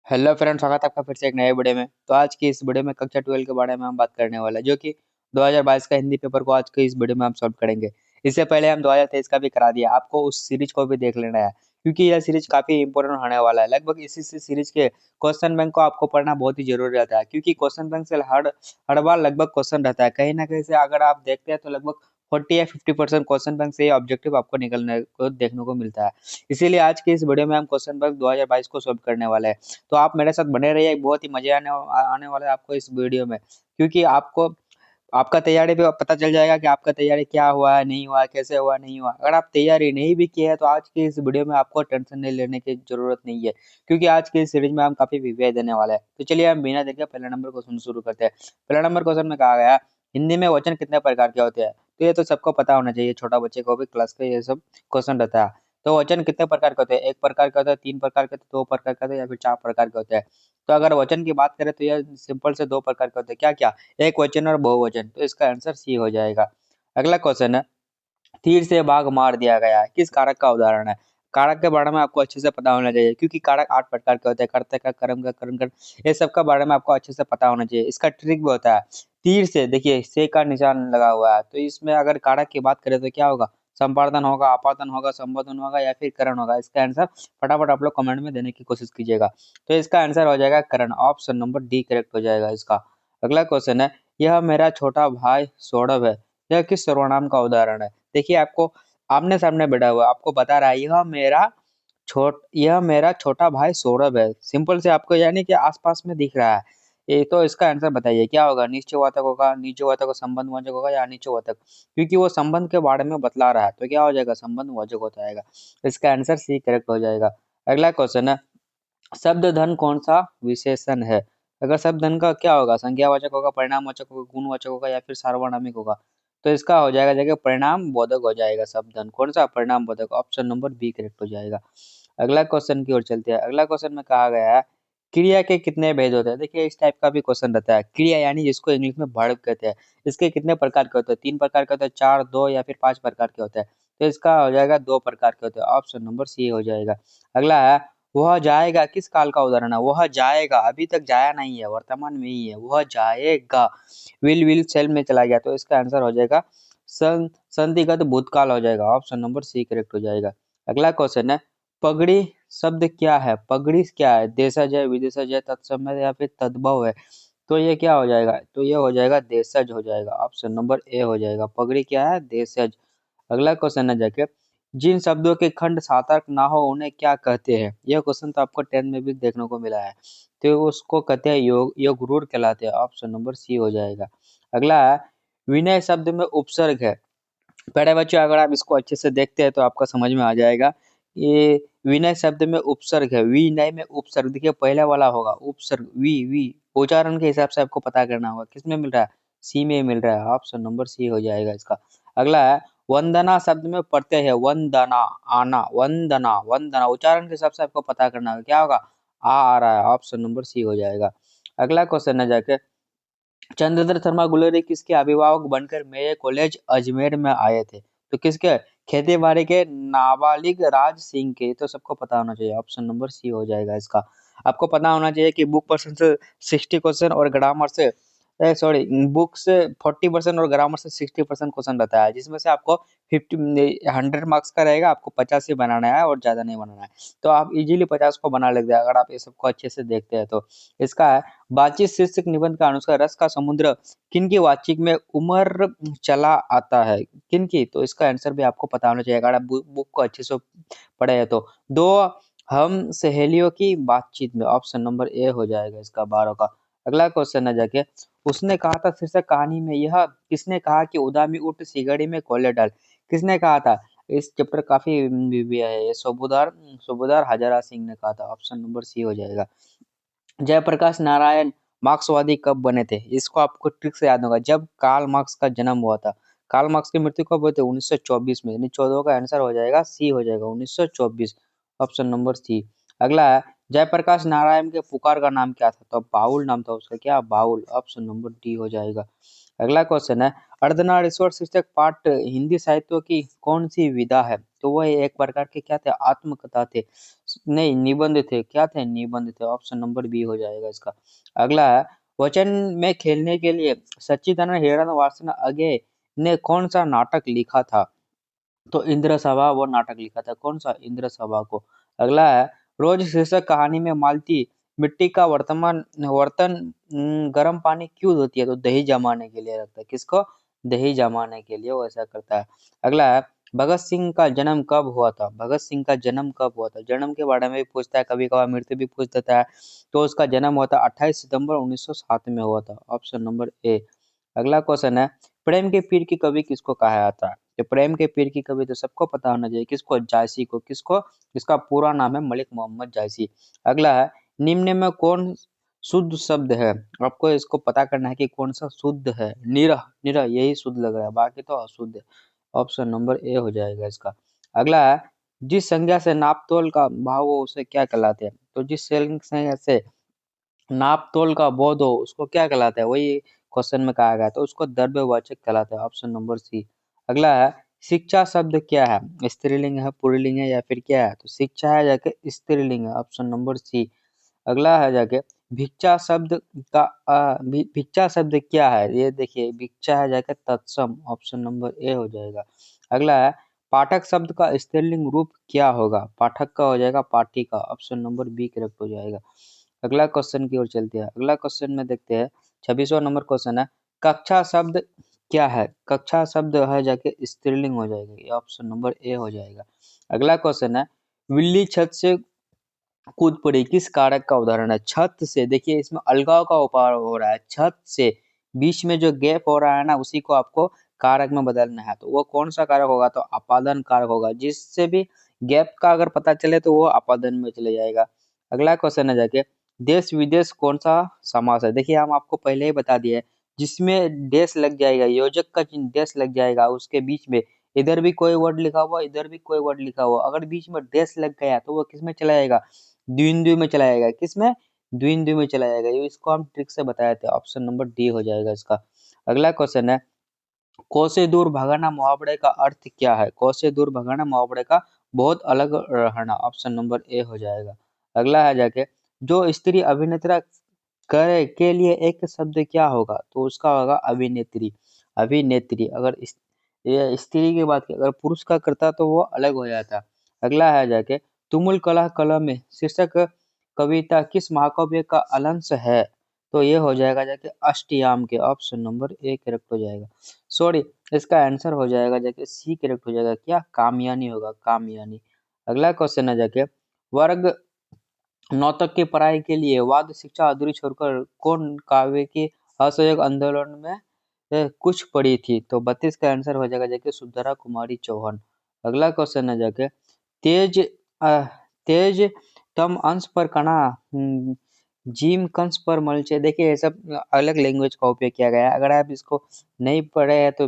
Hello friends, स्वागत है आपका फिर से एक नए वीडियो में। तो आज की इस वीडियो में कक्षा 12 के बारे में हम बात करने वाले हैं, जो कि 2022 का हिंदी पेपर को आज के इस वीडियो में हम सॉल्व करेंगे। इससे पहले हम 2023 का भी करा दिया, आपको उस सीरीज को भी देख लेना है, क्योंकि यह सीरीज काफी इंपॉर्टेंट होने वाला है। लगभग इसी से सीरीज के क्वेश्चन बैंक को आपको पढ़ना बहुत ही जरूरी रहता है, क्योंकि क्वेश्चन बैंक से हर हर बार लगभग क्वेश्चन रहता है। कहीं ना कहीं से अगर आप देखते हैं तो लगभग 40 या 50% क्वेश्चन बैंक से ऑब्जेक्टिव आपको निकलने को देखने को मिलता है। इसीलिए आज के इस वीडियो में हम क्वेश्चन बैंक 2022 को सॉल्व करने वाले हैं। तो आप मेरे साथ बने रहिए, बहुत ही मजे आने वाला है आपको इस वीडियो में, क्योंकि आपको आपका तैयारी पे पता चल जाएगा कि आपका तैयारी क्या हुआ है, नहीं हुआ है, कैसे हुआ, नहीं हुआ। अगर आप तैयारी नहीं भी किए हैं तो आज की इस वीडियो में आपको टेंशन नहीं लेने की जरूरत नहीं है, क्योंकि आज की इस सीरीज में हम काफी वीवीआई देने वाले हैं। तो चलिए हम बिना देखे पहले नंबर क्वेश्चन शुरू करते हैं। पहला नंबर क्वेश्चन में कहा गया है, हिंदी में वचन कितने प्रकार के होते हैं। तो ये तो सबको पता होना चाहिए, छोटा बच्चे को भी क्लास का ये सब क्वेश्चन रहता है। तो वचन कितने प्रकार के होते हैं? एक प्रकार के होते हैं, तीन प्रकार के होते हैं, दो प्रकार के होते हैं, या फिर चार प्रकार के होते हैं। तो अगर वचन की बात करें तो यह सिंपल से दो प्रकार के होते हैं। क्या क्या? एक वचन और बहुवचन। तो इसका आंसर सी हो जाएगा। अगला क्वेश्चन है, तीर से बाघ मार दिया गया है, किस कारक का उदाहरण है? कारक के बारे में आपको अच्छे से पता होना चाहिए, क्योंकि कारक 8 प्रकार के होते हैं। कर्ता का, कर्म का, करण का, ये सब का बारे में आपको अच्छे से पता होना चाहिए। इसका ट्रिक भी होता है। तीर से देखिए, से का निशान लगा हुआ है, तो इसमें अगर कारक की बात करें तो क्या होगा? संपादन होगा, अपादन होगा, संबोधन होगा, या फिर करण होगा। इसका आंसर फटाफट आप लोग कमेंट में देने की कोशिश कीजिएगा। तो इसका आंसर हो जाएगा करण। ऑप्शन नंबर डी करेक्ट हो जाएगा इसका। अगला क्वेश्चन है, यह मेरा छोटा भाई सौरभ है, यह किस सर्वनाम का उदाहरण है? देखिए, आपको आमने सामने बैठा हुआ है, आपको बता रहा है यह मेरा छोटा भाई सौरभ है। सिंपल से आपको यानी कि आसपास में दिख रहा है। ये तो इसका आंसर बताइए क्या होगा? निश्चयवाचक होगा, निजवाचक, संबंधवाचक होगा, या अनिश्चयवाचक? क्योंकि वो संबंध के बारे में बतला रहा है, तो क्या हो जाएगा? संबंधवाचक हो जाएगा। इसका आंसर सी करेक्ट हो जाएगा। अगला क्वेश्चन है, शब्द धन कौन सा विशेषण है? अगर शब्द धन का क्या होगा? संज्ञावाचक होगा, परिणामवाचक होगा, गुणवाचक होगा, या फिर सार्वनामिक होगा? तो इसका हो जाएगा जगह परिणाम बोधक हो जाएगा। शब्द धन कौन सा? परिणाम बोधक। ऑप्शन नंबर बी करेक्ट हो जाएगा। अगला क्वेश्चन की ओर चलते हैं। अगला क्वेश्चन में कहा गया है, क्रिया के कितने भेद होते हैं? देखिए, इस टाइप का भी क्वेश्चन रहता है। क्रिया यानी जिसको इंग्लिश में वर्ब कहते हैं, इसके कितने प्रकार के होते हैं? तीन प्रकार के होते हैं, चार, दो, या फिर पांच प्रकार के होते हैं? तो इसका हो जाएगा दो प्रकार के होते हैं। ऑप्शन नंबर सी हो जाएगा। अगला है, वह जाएगा किस काल का उदाहरण है? वह जाएगा अभी तक जाया नहीं है, वर्तमान में ही है। वह जाएगा विल सेल में चला गया, तो इसका आंसर हो जाएगा संधिगत भूतकाल हो जाएगा। ऑप्शन नंबर सी करेक्ट हो जाएगा। अगला क्वेश्चन है, पगड़ी शब्द क्या है? पगड़ी क्या है? देशज है, विदेशज है, तत्समय है, या फिर तद्भव है? तो ये क्या हो जाएगा? तो ये हो जाएगा देशज हो जाएगा। ऑप्शन नंबर ए हो जाएगा। पगड़ी क्या है? देशज। अगला क्वेश्चन है जाके, जिन शब्दों के खंड सार्थक ना हो उन्हें क्या कहते हैं? यह क्वेश्चन तो आपको 10 में भी देखने को मिला है। तो उसको कहते हैं योगरूढ़ कहलाते हैं। ऑप्शन नंबर सी हो जाएगा। अगला है, विनय शब्द में उपसर्ग है। बड़े बच्चों, अगर आप इसको अच्छे से देखते हैं तो आपको समझ में आ जाएगा। ये विनय शब्द में उपसर्ग है। विनय में उपसर्ग, देखिए पहले वाला होगा उपसर्ग। वी वी उच्चारण के हिसाब से आपको पता करना होगा। किस में मिल रहा है? सी में मिल रहा है। ऑप्शन नंबर सी हो जाएगा इसका। अगला है, वंदना शब्द में प्रत्यय है। वंदना, आना, वंदना, वंदना उच्चारण के हिसाब से आपको पता करना होगा। क्या होगा? आ रहा है। ऑप्शन नंबर सी हो जाएगा। अगला क्वेश्चन है जाके, चंद्रधर शर्मा गुलेरी किसके अभिभावक बनकर मेरे कॉलेज अजमेर में आए थे? तो किसके? खेती बाड़ी के नाबालिग राज सिंह के। तो सबको पता होना चाहिए। ऑप्शन नंबर सी हो जाएगा इसका। आपको पता होना चाहिए कि बुक पर्सन से 60 क्वेश्चन और ग्रामर से सॉरी, बुक से 40% और ग्रामर से 60% क्वेश्चन रहता है, जिसमें से आपको 100 मार्क्स का रहेगा। आपको 50 ही बनाना है और ज्यादा नहीं बनाना है। तो आप इजीली 50 को बना लेते हैं अगर आप ये सबको अच्छे से देखते हैं तो। इसका है, बातचीत शीर्षक निबंध का अनुसार रस का समुद्र किनकी वाचिक में उमर चला आता है? किनकी? तो इसका आंसर भी आपको पता होना चाहिए अगर आप बुक को अच्छे से पढ़े हैं तो। दो हम सहेलियों की बातचीत में। ऑप्शन नंबर ए हो जाएगा इसका 12 का। अगला क्वेश्चन है जाके, उसने कहा था शीर्षक कहानी में यह किसने कहा कि उदामी उठ सिगड़ी में कोयले डाल? किसने कहा था? इस चैप्टर काफी भी है। ये सूबेदार सूबेदार हजारा सिंह ने कहा था। ऑप्शन नंबर सी हो जाएगा। जयप्रकाश नारायण मार्क्सवादी कब बने थे? इसको आपको ट्रिक से याद होगा, जब कार्ल मार्क्स का जन्म हुआ था। कार्ल मार्क्स की मृत्यु कब हुई थी? 1924 में। यानी 14 का आंसर हो जाएगा सी हो जाएगा, 1924। Option number C. अगला है, जयप्रकाश नारायण के पुकार का नाम क्या था? तो बाउल नाम था उसका। क्या? बाउल। ऑप्शन नंबर डी हो जाएगा। अगला क्वेश्चन है, अर्धनारीश्वर शीर्षक पाठ हिंदी साहित्य की कौन सी विधा है? तो वह एक प्रकार के क्या थे? आत्मकथा थे। नहीं, निबंध थे। क्या थे? निबंध थे। ऑप्शन नंबर बी हो जाएगा इसका। अगला है, वचन में खेलने के लिए सच्चिदानंद हिरण वासन अगे ने कौन सा नाटक लिखा था? तो इंद्र सभा वो नाटक लिखा था। कौन सा? इंद्र सभा को। अगला है, रोज शीर्षक कहानी में मालती मिट्टी का बर्तन गर्म पानी क्यों धोती है? तो दही जमाने के लिए रखता है। किसको? दही जमाने के लिए वो ऐसा करता है। अगला है, भगत सिंह का जन्म कब हुआ था? भगत सिंह का जन्म कब हुआ था? जन्म के बारे में भी पूछता है, कभी कभार मृत्यु भी पूछ देता है। तो उसका जन्म हुआ था 28 सितंबर 1907 में हुआ था। Option number A. अगला क्वेश्चन है, प्रेम के पीर की कवि किसको कहा जाता है? तो प्रेम के पीर की कवि तो सबको पता होना चाहिए। किसको? जायसी को। किसको? इसका पूरा नाम है मलिक मोहम्मद जायसी। अगला है, निम्न में कौन शुद्ध शब्द है? आपको इसको पता करना है कि कौन सा शुद्ध है। निरह, निरह यही शुद्ध लग रहा है, बाकी तो अशुद्ध है। ऑप्शन नंबर ए हो जाएगा इसका। अगला है, जिस संज्ञा से नापतोल का भाव हो उसे क्या कहलाते हैं? तो जिस संज्ञा से नाप तोल का बोध हो उसको क्या कहलाता है? वही क्वेश्चन में कहा गया, तो उसको द्रव्यवाचक कहलाता है। Option number C. अगला है, शिक्षा शब्द क्या है? स्त्रीलिंग है, पुल्लिंग है, या फिर क्या है? तो शिक्षा है जाके स्त्रीलिंग है। Option number C. अगला है जाके, भिक्षा शब्द का भिक्षा शब्द क्या है? ये देखिए, भिक्षा है जाके तत्सम। ऑप्शन नंबर ए हो जाएगा। अगला है, पाठक शब्द का स्त्रीलिंग रूप क्या होगा? पाठक का हो जाएगा पाठिका। ऑप्शन नंबर बी करेक्ट हो जाएगा। अगला क्वेश्चन की ओर चलते हैं। अगला क्वेश्चन में देखते हैं, 26वां नंबर क्वेश्चन है, कक्षा शब्द क्या है? कक्षा शब्द है जाके स्त्रीलिंग हो जाएगा। ये ऑप्शन नंबर ए हो जाएगा। अगला क्वेश्चन है, बिल्ली छत से कूद पड़ी किस कारक का उदाहरण है? छत से, देखिए इसमें अलगाव का उपाय हो रहा है। छत से बीच में जो गैप हो रहा है ना, उसी को आपको कारक में बदलना है। तो वो कौन सा कारक होगा? तो अपादन कारक होगा। जिससे भी गैप का अगर पता चले तो वो अपादन में चले जाएगा। अगला क्वेश्चन है जाके, देश विदेश कौन सा समास है? देखिए हम आपको पहले ही बता दिए, जिसमें देश लग जाएगा, योजक का चिन्ह देश लग जाएगा, उसके बीच में इधर भी कोई वर्ड लिखा हुआ, इधर भी कोई वर्ड लिखा हुआ, अगर बीच में देश लग गया तो वो किस में चला जाएगा? द्विंद्वी में चला जाएगा। किसमें? द्विंद्वी में चला जाएगा। ये इसको हम ट्रिक से बताए थे। ऑप्शन नंबर डी हो जाएगा इसका। अगला क्वेश्चन है, कोसे दूर भगाना मुहावरे का अर्थ क्या है? कोसे दूर भगाना मुहावरे का बहुत अलग रहना। ऑप्शन नंबर ए हो जाएगा। अगला है जाके, जो स्त्री अभिनेत्रा करे के लिए एक शब्द क्या होगा? तो उसका होगा अभिनेत्री। अभिनेत्री। अगर ये स्त्री की बात की, अगर पुरुष का करता तो वो अलग हो जाता। अगला है जाके, तुमुल कलह कलह में शीर्षक कविता किस महाकाव्य का अंश है? तो ये हो जाएगा जाके अष्टयाम के। ऑप्शन नंबर ए करेक्ट हो जाएगा। सॉरी, इसका आंसर हो जाएगा जाके सी करेक्ट हो जाएगा। क्या? कामयानी होगा, कामयानी। अगला क्वेश्चन है जाके, वर्ग 9 तक की पढ़ाई के लिए वाद शिक्षा अधूरी छोड़कर कौन काव्य की असहयोग आंदोलन में कुछ पड़ी थी? तो 32 का आंसर हो जाएगा जाके सुधरा कुमारी चौहान। अगला क्वेश्चन है जाके, तेज तेज तम अंश पर कणा जिम कंस पर मलचे। देखिए ये सब अलग लैंग्वेज का उपयोग किया गया है। अगर आप इसको नहीं पढ़े हैं तो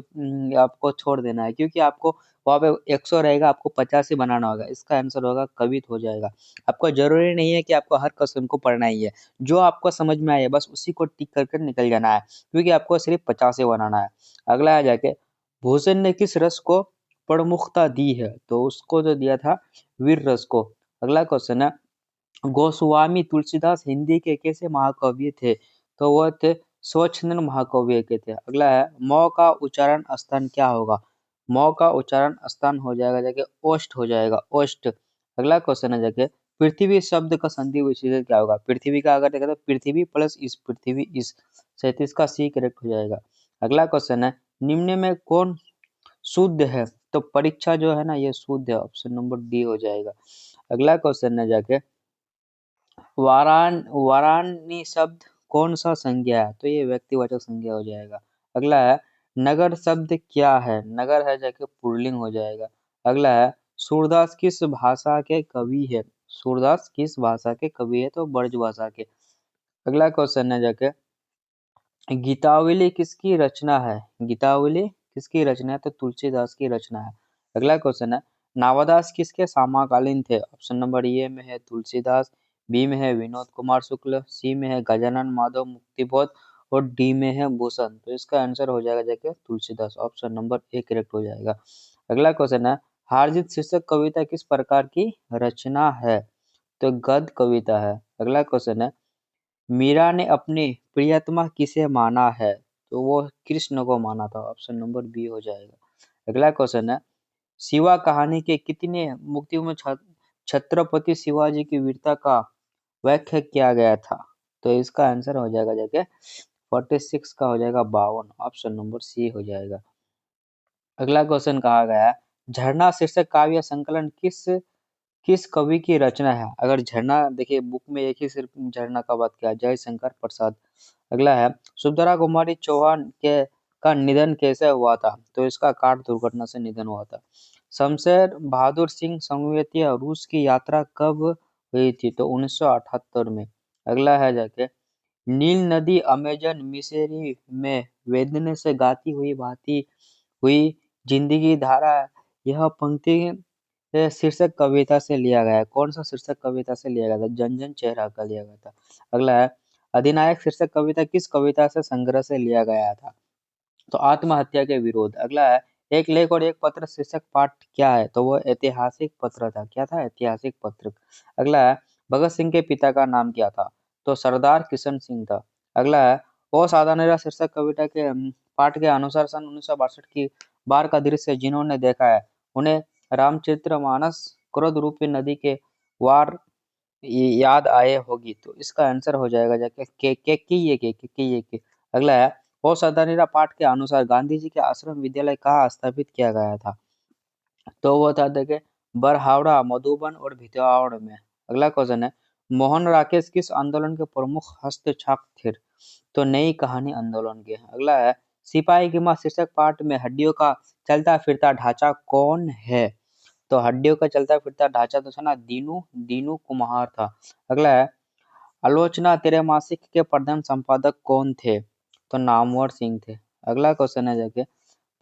आपको छोड़ देना है, क्योंकि आपको वहाँ पे 100 रहेगा, आपको 50 ही बनाना होगा। इसका आंसर होगा कवित हो जाएगा। आपको जरूरी नहीं है कि आपको हर क्वेश्चन को पढ़ना ही है। जो आपको समझ में आए बस उसी को टिक करके निकल जाना है, क्योंकि आपको सिर्फ 50 ही बनाना है। अगला आ जाके, भूषण ने किस रस को प्रमुखता दी है? तो उसको तो दिया था वीर रस को। अगला क्वेश्चन है, गोस्वामी तुलसीदास हिंदी के कैसे महाकवि थे? तो वह थे स्वच्छंद महाकवि के थे। अगला है, मौ का उच्चारण स्थान क्या होगा? मौ का उच्चारण स्थान हो जाएगा जाके ओष्ठ हो जाएगा, ओष्ठ। अगला क्वेश्चन है जाके, पृथ्वी शब्द का संधि विच्छेदन क्या होगा? पृथ्वी का अगर देखा तो पृथ्वी प्लस इस, पृथ्वी इस। 37 का सी करेक्ट हो जाएगा। अगला क्वेश्चन है, निम्न में कौन शुद्ध है? तो परीक्षा जो है ना ये शुद्ध है। ऑप्शन नंबर डी हो जाएगा। अगला क्वेश्चन है जाके, वाराणसी शब्द कौन सा संज्ञा है? तो ये व्यक्तिवाचक संज्ञा हो जाएगा। अगला है, नगर शब्द क्या है? नगर है जाके पुल्लिंग हो जाएगा। अगला है, सूरदास किस भाषा के कवि है? सूरदास किस भाषा के कवि है? तो ब्रज भाषा के। अगला क्वेश्चन है जाके, गीतावली किसकी रचना है? गीतावली किसकी रचना है? तो तुलसीदास की रचना है। अगला क्वेश्चन है, नावादास किसके समकालीन थे? ऑप्शन नंबर ए में है तुलसीदास, बी में है विनोद कुमार शुक्ल, सी में है गजानन माधव मुक्तिबोध, और डी में है भूषण। तो इसका आंसर हो जाएगा जाके Tulsidas. Option number A correct हो जाएगा। अगला क्वेश्चन है, हारजीत शीर्षक कविता किस प्रकार की रचना है? तो गद्य कविता है। अगला क्वेश्चन है, मीरा ने अपनी प्रियतमा किसे माना है? तो वो कृष्ण को माना था। ऑप्शन नंबर बी हो जाएगा। अगला क्वेश्चन है, शिवा कहानी के कितने मुक्तियों में छत्रपति शिवाजी की वीरता का व्याख्या किया गया था? तो इसका आंसर हो जाएगा जाके 46 का हो जाएगा 52। ऑप्शन नंबर सी हो जाएगा। अगला क्वेश्चन कहा गया है, झरना शीर्षक काव्य संकलन किस किस कवि की रचना है? अगर झरना देखिए बुक में एक ही सिर्फ झरना का बात किया, जयशंकर प्रसाद। अगला है, सुभद्रा कुमारी चौहान के का निधन कैसे हुआ था? तो इसका कार दुर्घटना से निधन हुआ था। शमशेर बहादुर सिंह संवेतीय रूस की यात्रा कब हुई थी? तो 1978 में। अगला है जाके, नील नदी अमेजन मिसेरी में वेदने से गाती हुई बहती हुई जिंदगी धारा, यह पंक्ति शीर्षक कविता से लिया गया है। कौन सा शीर्षक कविता से लिया गया था? जन जन चेहरा का लिया गया था। अगला है, अधिनायक शीर्षक कविता किस कविता से संग्रह से लिया गया था? तो आत्महत्या के विरोध। अगला है, एक लेख और एक पत्र शीर्षक पाठ क्या है? तो वो ऐतिहासिक पत्र था। क्या था? ऐतिहासिक पत्र। अगला है, भगत सिंह के पिता का नाम क्या था? तो सरदार किशन सिंह था। अगला है, ओ सादानेरा शीर्षक कविता के पाठ के अनुसार सन 1962 की बाढ़ का दृश्य जिन्होंने देखा है, उन्हें रामचरितमानस क्रोध रूपी नदी के वार याद आए होगी। तो इसका आंसर हो जाएगा जाके के। अगला है, ओ सदानेरा पाठ के अनुसार गांधी जी के आश्रम विद्यालय कहाँ स्थापित किया गया था? तो वो था देखिए बरहावड़ा, मधुबन और भितरवाड़ में। अगला क्वेश्चन है, मोहन राकेश किस आंदोलन के प्रमुख हस्तक्षेप थे? तो नई कहानी आंदोलन के। अगला है, सिपाही की मां शीर्षक पाठ में हड्डियों का चलता फिरता ढांचा कौन है? तो हड्डियों का चलता फिरता ढांचा तो सुना दीनू दीनू कुम्हार था। अगला है, आलोचना तेरे मासिक के प्रधान संपादक कौन थे? तो नामवर सिंह थे। अगला क्वेश्चन है जाके,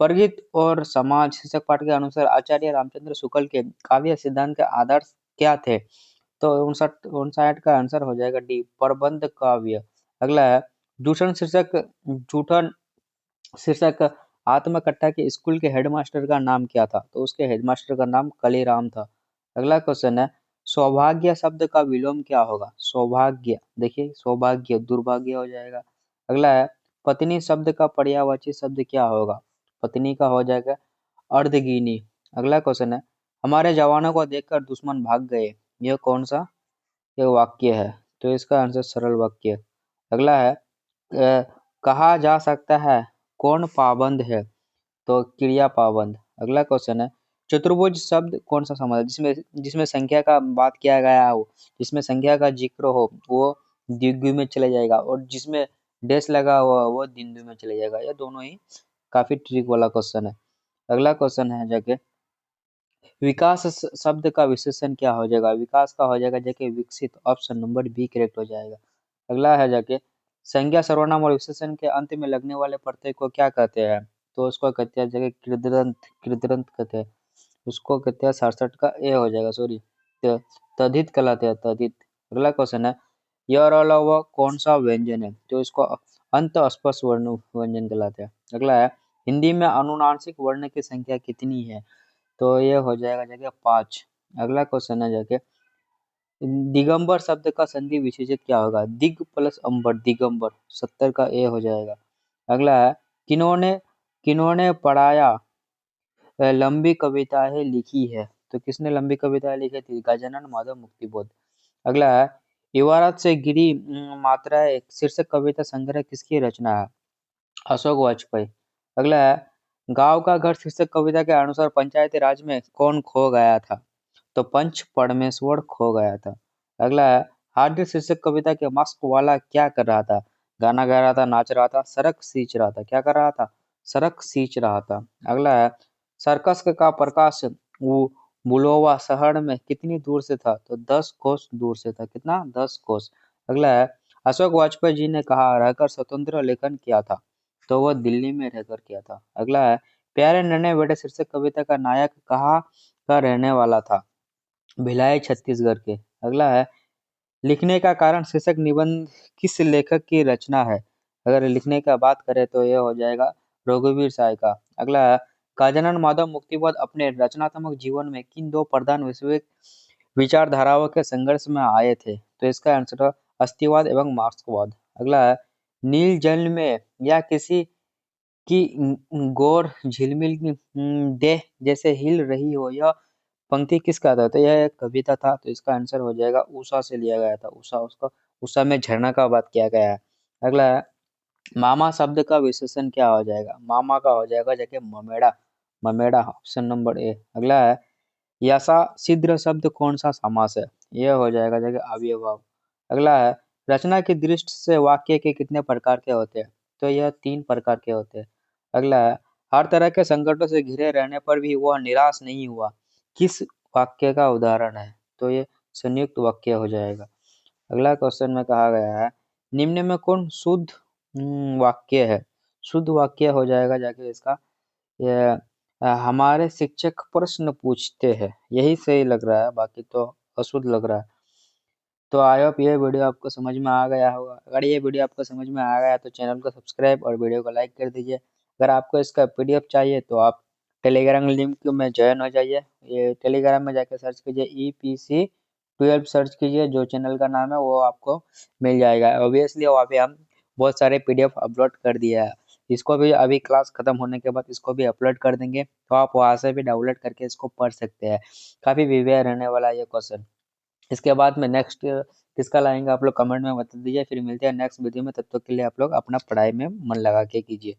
प्रगति और समाज शीर्षक पाठ के अनुसार आचार्य रामचंद्र शुक्ल के काव्य सिद्धांत के आदर्श क्या थे? तो 59 का आंसर हो जाएगा डी, प्रबंध काव्य। अगला है, जूठन शीर्षक आत्मकथा के स्कूल के हेडमास्टर का नाम क्या था? तो उसके हेडमास्टर का नाम कलीराम था। अगला क्वेश्चन है, सौभाग्य शब्द का विलोम क्या होगा? सौभाग्य देखिए सौभाग्य दुर्भाग्य हो जाएगा। अगला है, पत्नी शब्द का पर्यायवाची शब्द क्या होगा? पत्नी का हो जाएगा अर्धगिनी। अगला क्वेश्चन है, हमारे जवानों को देखकर दुश्मन भाग गए, यह कौन सा ये वाक्य है? तो इसका आंसर सरल वाक्य। अगला है, कहा जा सकता है कौन पाबंद है? तो क्रिया पाबंद। अगला क्वेश्चन है, चतुर्भुज शब्द कौन सा समास है? जिसमें जिसमें संख्या का बात किया गया हो, जिसमें संख्या का जिक्र हो, वो द्विगु में चले जाएगा, और जिसमें डैश लगा हुआ वो द्विगु में चले जाएगा। ये दोनों ही काफी ट्रिक वाला क्वेश्चन है। अगला क्वेश्चन है जाके, विकास शब्द का विशेषण क्या हो जाएगा? विकास का हो जाएगा जाके विकसित। ऑप्शन नंबर बी करेक्ट हो जाएगा। अगला है जाके, संज्ञा सर्वनाम और विशेषण के अंत में लगने वाले प्रत्यय को क्या कहते हैं? तो उसको कहते हैं जगह कृदंत, कृदंत कहते हैं। उसको कहते हैं 67 का ए हो जाएगा, सॉरी तद्धित कहलाते हैं, तद्धित। अगला क्वेश्चन है, यह और अलावा कौन सा व्यंजन है? तो इसको अंत स्पर्श वर्ण व्यंजन कहलाते हैं। अगला है, हिंदी में अनुनासिक वर्ण की संख्या कितनी है? तो ये हो जाएगा जगह 5। अगला क्वेश्चन है जाके, दिगंबर शब्द का संधि विशेषित क्या होगा? दिग प्लस अंबर, दिगंबर। 70 का ए हो जाएगा। अगला है, किन्होंने किन्होंने पढ़ाया लंबी कविताएं लिखी है? तो किसने लंबी कविताएं लिखी थी? गजानन माधव मुक्तिबोध। अगला है, इबारत से गिरी मात्राएं शीर्षक कविता संग्रह किसकी रचना है? अशोक वाजपेयी। अगला है, गांव का घर शीर्षक कविता के अनुसार पंचायती राज में कौन खो गया था? तो पंच परमेश्वर खो गया था। अगला है, हार्दिक शीर्षक कविता के मास्क वाला क्या कर रहा था? गाना गा रहा था, नाच रहा था, सड़क सींच रहा था। क्या कर रहा था? सड़क सींच रहा था। अगला है, सर्कस का प्रकाश वो बुलोवा शहर में कितनी दूर से था? तो 10 कोस दूर से था। कितना? 10 कोस। अगला है, अशोक वाजपेयी जी ने कहा रहकर स्वतंत्र लेखन किया था? तो वह दिल्ली में रहकर किया था। अगला है, प्यारे नन्हे बेटे शीर्षक कविता का नायक कहाँ का रहने वाला था? भिलाई छत्तीसगढ़ के। अगला है, लिखने का कारण शीर्षक निबंध किस लेखक की रचना है? अगर लिखने का बात करें तो यह हो जाएगा रघुवीर साय का। अगला है, गजानन माधव मुक्तिबोध अपने रचनात्मक जीवन में किन दो प्रधान विषय विचारधाराओं के संघर्ष में आए थे? तो इसका आंसर है अस्थिवाद एवं मार्क्सवाद। अगला है, नील जल में या किसी की गौर झिलमिल की देह जैसे हिल रही हो, यह पंक्ति किसका था? तो यह एक कविता था, तो इसका आंसर हो जाएगा उषा से लिया गया था। उषा, उसका उषा में झरना का बात किया गया है। अगला है, मामा शब्द का विशेषण क्या हो जाएगा? मामा का हो जाएगा जैसे ममेड़ा, ममेड़ा, ऑप्शन नंबर ए। अगला है, यसा सिद्र शब्द कौन सा समास है? यह हो जाएगा जगह अव्ययभाव। अगला है, रचना की दृष्टि से वाक्य के कितने प्रकार के होते हैं? तो यह 3 प्रकार के होते हैं। अगला है, हर तरह के संकटों से घिरे रहने पर भी वह निराश नहीं हुआ, किस वाक्य का उदाहरण है? तो ये संयुक्त वाक्य हो जाएगा। अगला क्वेश्चन में कहा गया है, निम्न में कौन शुद्ध वाक्य है? शुद्ध वाक्य हो जाएगा जाके इसका, ये हमारे शिक्षक प्रश्न पूछते हैं, यही सही लग रहा है, बाकी तो अशुद्ध लग रहा है। तो आई होप ये वीडियो आपको समझ में आ गया होगा। अगर ये वीडियो आपको समझ में आ गया तो चैनल को सब्सक्राइब और वीडियो को लाइक कर दीजिए। अगर आपको इसका पीडीएफ चाहिए तो आप टेलीग्राम लिंक में ज्वाइन हो जाइए। ये टेलीग्राम में जाकर सर्च कीजिए EPC12 सर्च कीजिए, जो चैनल का नाम है वो आपको मिल जाएगा। ऑब्वियसली वहाँ पे हम बहुत सारे पीडीएफ अपलोड कर दिया है। इसको भी अभी क्लास खत्म होने के बाद इसको भी अपलोड कर देंगे, तो आप वहाँ से भी डाउनलोड करके इसको पढ़ सकते हैं। काफ़ी वीवीआई रहने वाला है ये क्वेश्चन। इसके बाद में नेक्स्ट किसका लाएंगे आप लोग कमेंट में बता दीजिए। फिर मिलते हैं नेक्स्ट वीडियो में, तब तक के लिए आप लोग अपना पढ़ाई में मन लगा के कीजिए।